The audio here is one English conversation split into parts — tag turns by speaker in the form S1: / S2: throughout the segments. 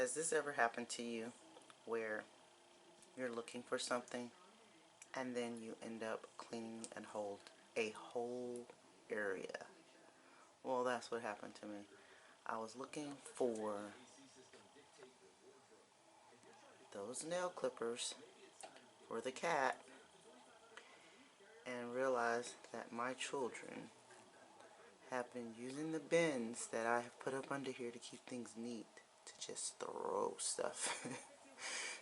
S1: Has this ever happened to you where you're looking for something and then you end up cleaning and hold a whole area? Well, that's what happened to me. I was looking for those nail clippers for the cat and realized that my children have been using the bins that I have put up under here to keep things neat to just throw stuff.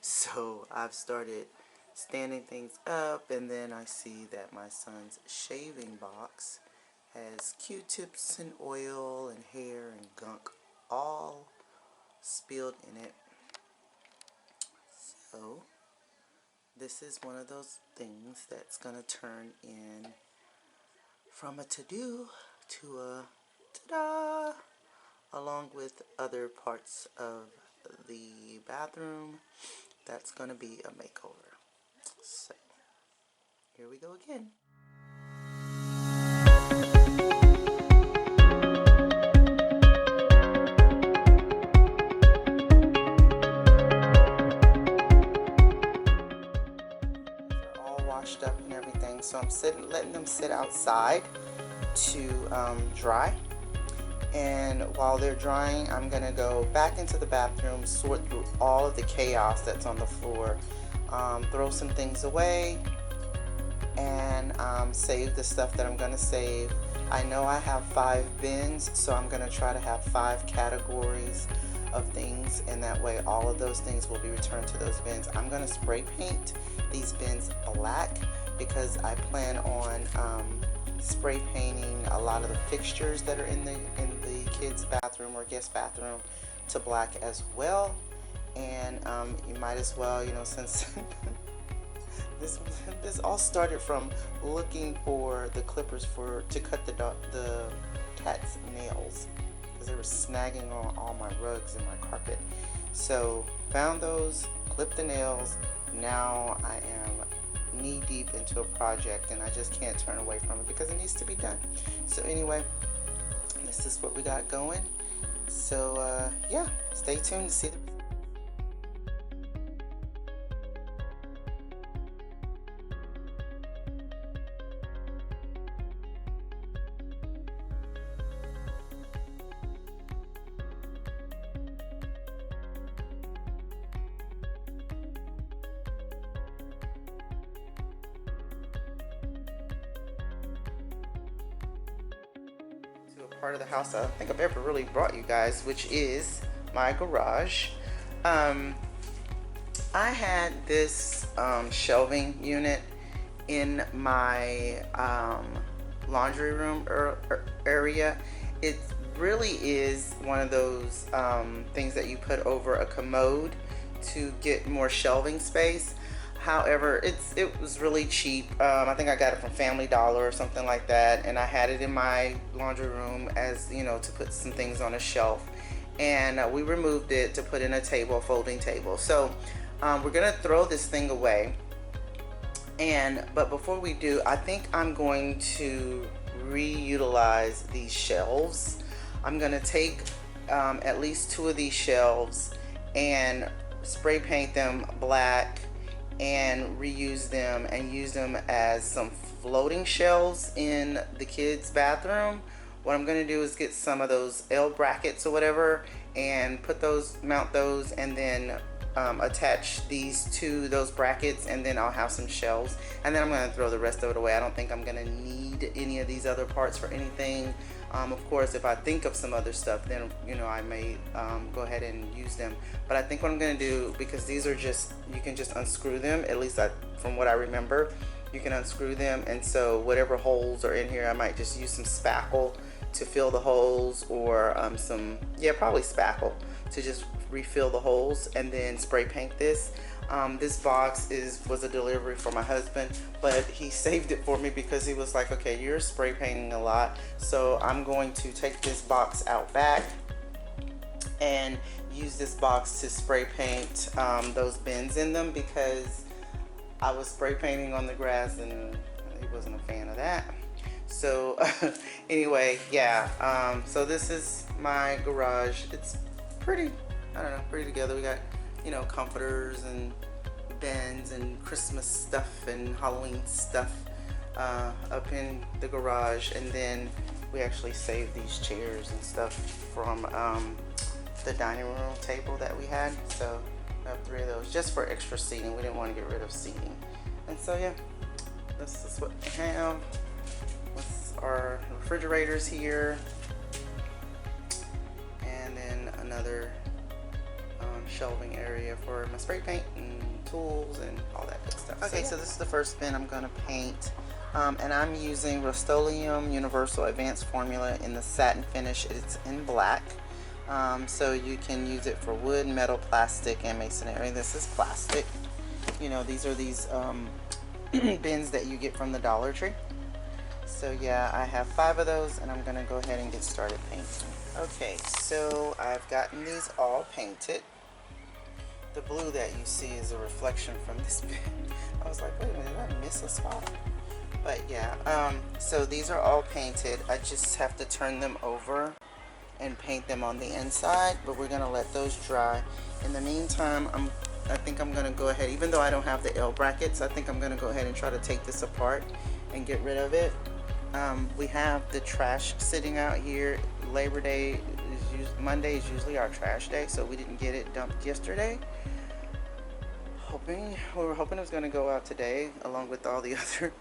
S1: So I've started standing things up, and then I see that my son's shaving box has Q-tips and oil and hair and gunk all spilled in it. So this is one of those things that's gonna turn in from a to-do to a ta-da, along with other parts of the bathroom. That's gonna be a makeover. So here we go again. They're all washed up and everything, so I'm letting them sit outside to dry. And while they're drying, I'm gonna go back into the bathroom, sort through all of the chaos that's on the floor, throw some things away, and save the stuff that I'm gonna save. I know I have 5 bins, so I'm gonna try to have 5 categories of things, and that way all of those things will be returned to those bins. I'm gonna spray paint these bins black because I plan on spray painting a lot of the fixtures that are in the kids' bathroom or guest bathroom to black as well. And you might as well, since this all started from looking for the clippers to cut the cat's nails, because they were snagging on all my rugs and my carpet. So found those, clipped the nails. Now I am knee deep into a project and I just can't turn away from it because it needs to be done. So anyway, this is what we got going. So yeah, stay tuned to see the part of the house I don't think I've ever really brought you guys, which is my garage. I had this shelving unit in my laundry room area. It really is one of those things that you put over a commode to get more shelving space. However, it was really cheap. I think I got it from Family Dollar or something like that, and I had it in my laundry room as, to put some things on a shelf. And we removed it to put in a table, a folding table. So we're gonna throw this thing away. But before we do, I think I'm going to reutilize these shelves. I'm gonna take at least 2 of these shelves and spray paint them black and reuse them and use them as some floating shelves in the kids' bathroom. What I'm going to do is get some of those L brackets or whatever and mount those, and then attach these to those brackets, and then I'll have some shelves, and then I'm going to throw the rest of it away. I don't think I'm going to need any of these other parts for anything. Of course, if I think of some other stuff, then I may go ahead and use them. But I think what I'm going to do, because these are you can just unscrew them, at least from what I remember, you can unscrew them, and so whatever holes are in here, I might just use some spackle to fill the holes, or probably spackle to just refill the holes, and then spray paint this. This box was a delivery for my husband, but he saved it for me because he was like, okay, you're spray painting a lot, so I'm going to take this box out back and use this box to spray paint those bins in them, because I was spray painting on the grass and he wasn't a fan of that. So anyway, yeah, so this is my garage. It's pretty I don't know, pretty together. We got, you know, comforters and bins and Christmas stuff and Halloween stuff up in the garage. And then we actually saved these chairs and stuff from the dining room table that we had. So we have 3 of those just for extra seating. We didn't want to get rid of seating. And so yeah, this is what we have. With our refrigerators here. And then another shelving area for my spray paint and tools and all that good stuff. Okay, so this is the first bin I'm going to paint. And I'm using Rust-Oleum Universal Advanced Formula in the satin finish. It's in black. So you can use it for wood, metal, plastic, and masonry. This is plastic. You know, these are these bins that you get from the Dollar Tree. So yeah, I have 5 of those, and I'm going to go ahead and get started painting. Okay, so I've gotten these all painted. The blue that you see is a reflection from this bin. I was like, wait a minute, did I miss a spot? But yeah, so these are all painted. I just have to turn them over and paint them on the inside, but we're gonna let those dry. In the meantime, I think I'm gonna go ahead, even though I don't have the L brackets, I think I'm gonna go ahead and try to take this apart and get rid of it. We have the trash sitting out here. Labor Day Monday is usually our trash day, so we didn't get it dumped yesterday. We were hoping it was going to go out today along with all the other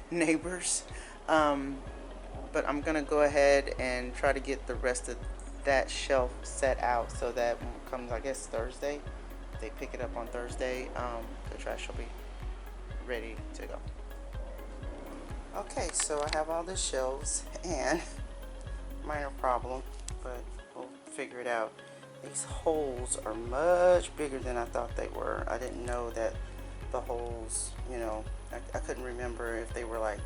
S1: neighbors, but I'm going to go ahead and try to get the rest of that shelf set out so that when it comes, I guess, Thursday, if they pick it up on Thursday, the trash will be ready to go. Okay, so I have all the shelves, and minor problem, but we'll figure it out. These holes are much bigger than I thought they were. I didn't know that the holes, you know, I couldn't remember if they were like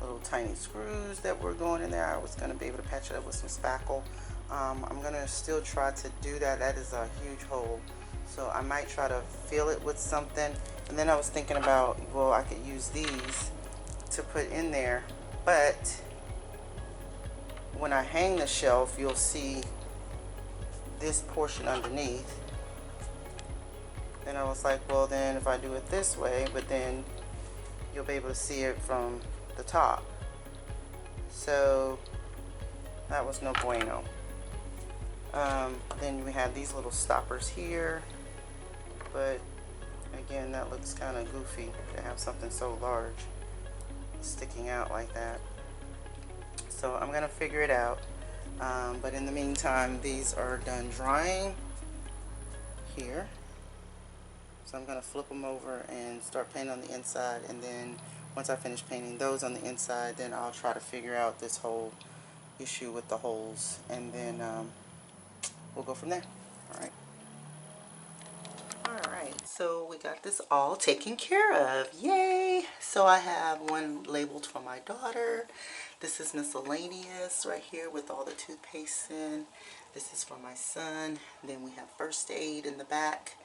S1: little tiny screws that were going in there. I was going to be able to patch it up with some spackle. I'm going to still try to do that. That is a huge hole. So I might try to fill it with something. And then I was thinking about, well, I could use these to put in there. But when I hang the shelf, you'll see this portion underneath. Then I was like, well, then if I do it this way, but then you'll be able to see it from the top. So that was no bueno. Then we have these little stoppers here, but again, that looks kind of goofy to have something so large sticking out like that. So I'm gonna figure it out. But in the meantime, these are done drying here. So I'm going to flip them over and start painting on the inside. And then once I finish painting those on the inside, then I'll try to figure out this whole issue with the holes. And then we'll go from there. Alright. Alright, so we got this all taken care of. Yay! So I have one labeled for my daughter. This is miscellaneous right here with all the toothpaste in. This is for my son. Then we have first aid in the back.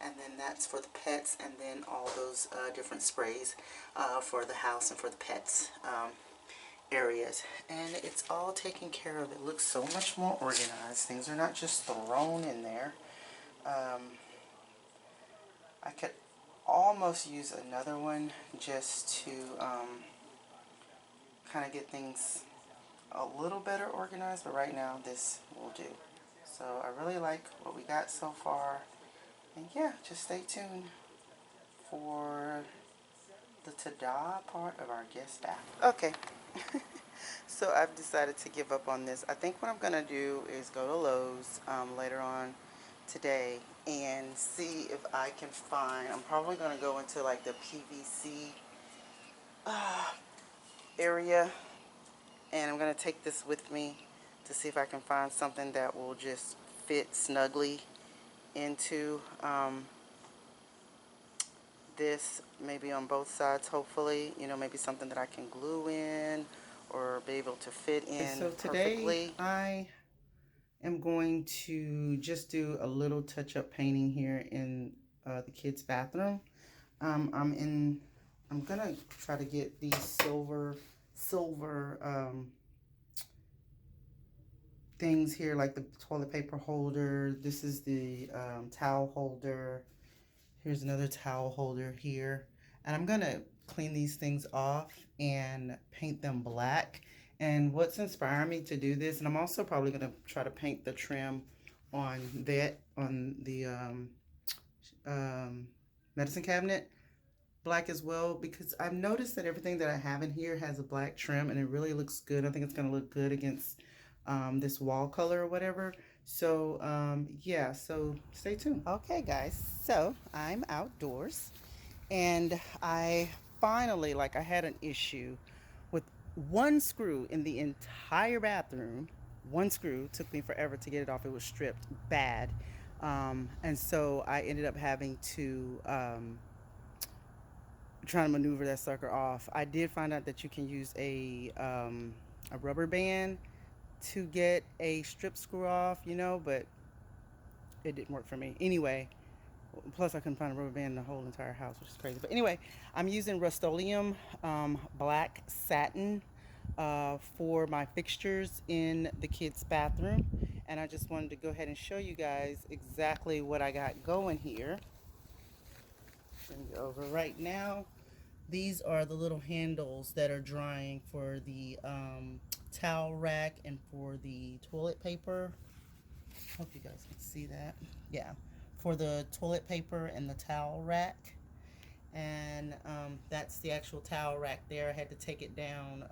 S1: And then that's for the pets. And then all those different sprays for the house and for the pets areas. And it's all taken care of. It looks so much more organized. Things are not just thrown in there. I could almost use another one just to kind of get things a little better organized, but right now this will do. So I really like what we got so far, and yeah, just stay tuned for the ta-da part of our guest bath. Okay, so I've decided to give up on this. I think what I'm gonna do is go to Lowe's later on today and see if I can find, I'm probably gonna go into like the PVC area, and I'm going to take this with me to see if I can find something that will just fit snugly into this, maybe on both sides, hopefully, you know, maybe something that I can glue in or be able to fit in so today, perfectly. I am going to just do a little touch-up painting here in the kids' bathroom. I'm gonna try to get these silver things here like the toilet paper holder. This is the towel holder. Here's another towel holder here. And I'm gonna clean these things off and paint them black. And what's inspiring me to do this, and I'm also probably gonna try to paint the trim on the medicine cabinet black as well, because I've noticed that everything that I have in here has a black trim and it really looks good. I think it's gonna look good against this wall color or whatever. So yeah, so stay tuned. Okay guys, so I'm outdoors and I finally, like, I had an issue with one screw in the entire bathroom. One screw took me forever to get it off. It was stripped bad. And so I ended up having to try to maneuver that sucker off. I did find out that you can use a rubber band to get a strip screw off, you know, but it didn't work for me. Anyway, plus I couldn't find a rubber band in the whole entire house, which is crazy. But anyway, I'm using Rust-Oleum black satin for my fixtures in the kids' bathroom. And I just wanted to go ahead and show you guys exactly what I got going here. Bring it over right now. These are the little handles that are drying for the towel rack and for the toilet paper. Hope you guys can see that. Yeah, for the toilet paper and the towel rack. And that's the actual towel rack there. I had to take it down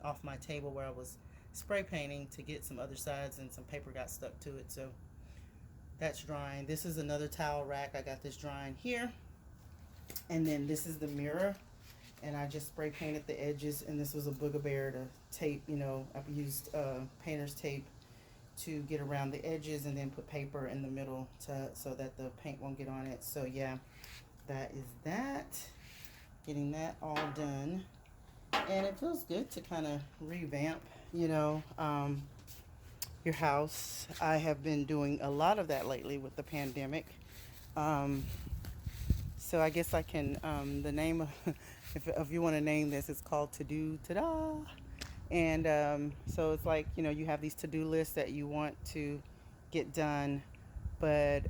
S1: off my table where I was spray painting to get some other sides, and some paper got stuck to it. So that's drying. This is another towel rack. I got this drying here. And then this is the mirror. And I just spray painted the edges, and this was a Booger Bear to tape, you know, I've used painter's tape to get around the edges and then put paper in the middle so that the paint won't get on it. So yeah, that is that. Getting that all done. And it feels good to kind of revamp, you know, your house. I have been doing a lot of that lately with the pandemic. So I guess I can, the name of, if you want to name this, it's called To Do Ta-da. And so it's like, you know, you have these to-do lists that you want to get done, but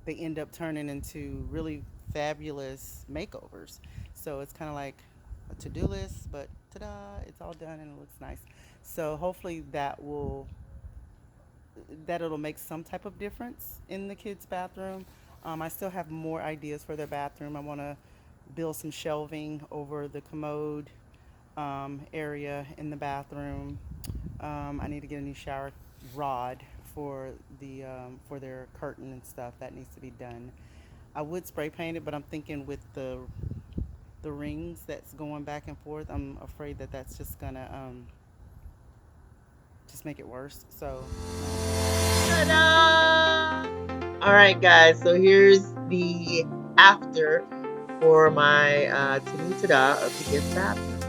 S1: they end up turning into really fabulous makeovers. So it's kind of like a to-do list, but ta-da, it's all done and it looks nice. So hopefully that'll make some type of difference in the kids' bathroom. I still have more ideas for their bathroom. I want to build some shelving over the commode area in the bathroom. I need to get a new shower rod for their curtain and stuff. That needs to be done. I would spray paint it, but I'm thinking with the rings that's going back and forth, I'm afraid that that's just gonna just make it worse. So ta-da! All right guys, so here's the after for my to-do ta-da of the kids' bathroom.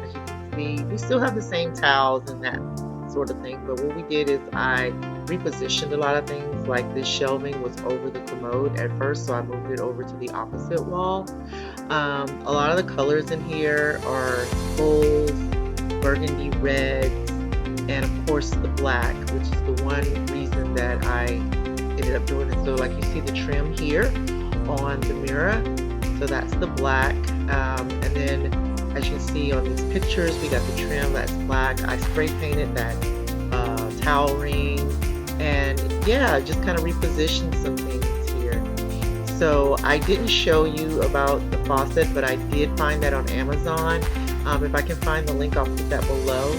S1: As you can see, we still have the same towels and that sort of thing, but what we did is I repositioned a lot of things. Like this shelving was over the commode at first, so I moved it over to the opposite wall. A lot of the colors in here are gold, burgundy reds, and of course the black, which is the one reason that I ended up doing it. So like you see the trim here on the mirror, so that's the black. And then as you can see on these pictures, we got the trim that's black. I spray painted that towel ring, and yeah, just kind of repositioned some things here. So I didn't show you about the faucet, but I did find that on Amazon. If I can find the link, I'll put that below.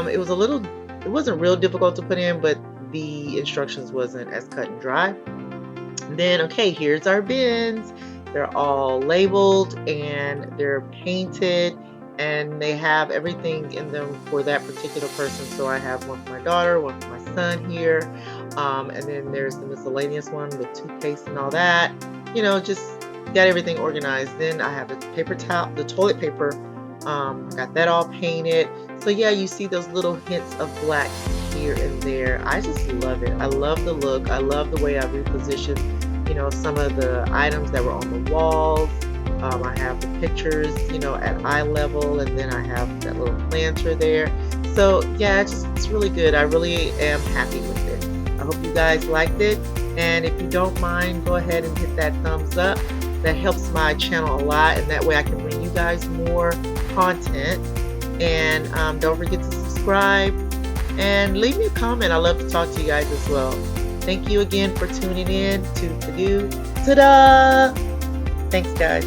S1: It wasn't real difficult to put in, but the instructions wasn't as cut and dry. And then, okay, here's our bins. They're all labeled and they're painted, and they have everything in them for that particular person. So I have one for my daughter, one for my son here, and then there's the miscellaneous one with toothpaste and all that. You know, just got everything organized. Then I have the paper towel, the toilet paper. Got that all painted. So yeah, you see those little hints of black here and there. I just love it. I love the look. I love the way I repositioned, you know, some of the items that were on the walls. I have the pictures, you know, at eye level, and then I have that little planter there. So yeah, it's really good. I really am happy with it. I hope you guys liked it. And if you don't mind, go ahead and hit that thumbs up. That helps my channel a lot, and that way I can bring you guys more content. And don't forget to subscribe and leave me a comment. I love to talk to you guys as well. Thank you again for tuning in to Ta-Do. Ta-da! Thanks, guys.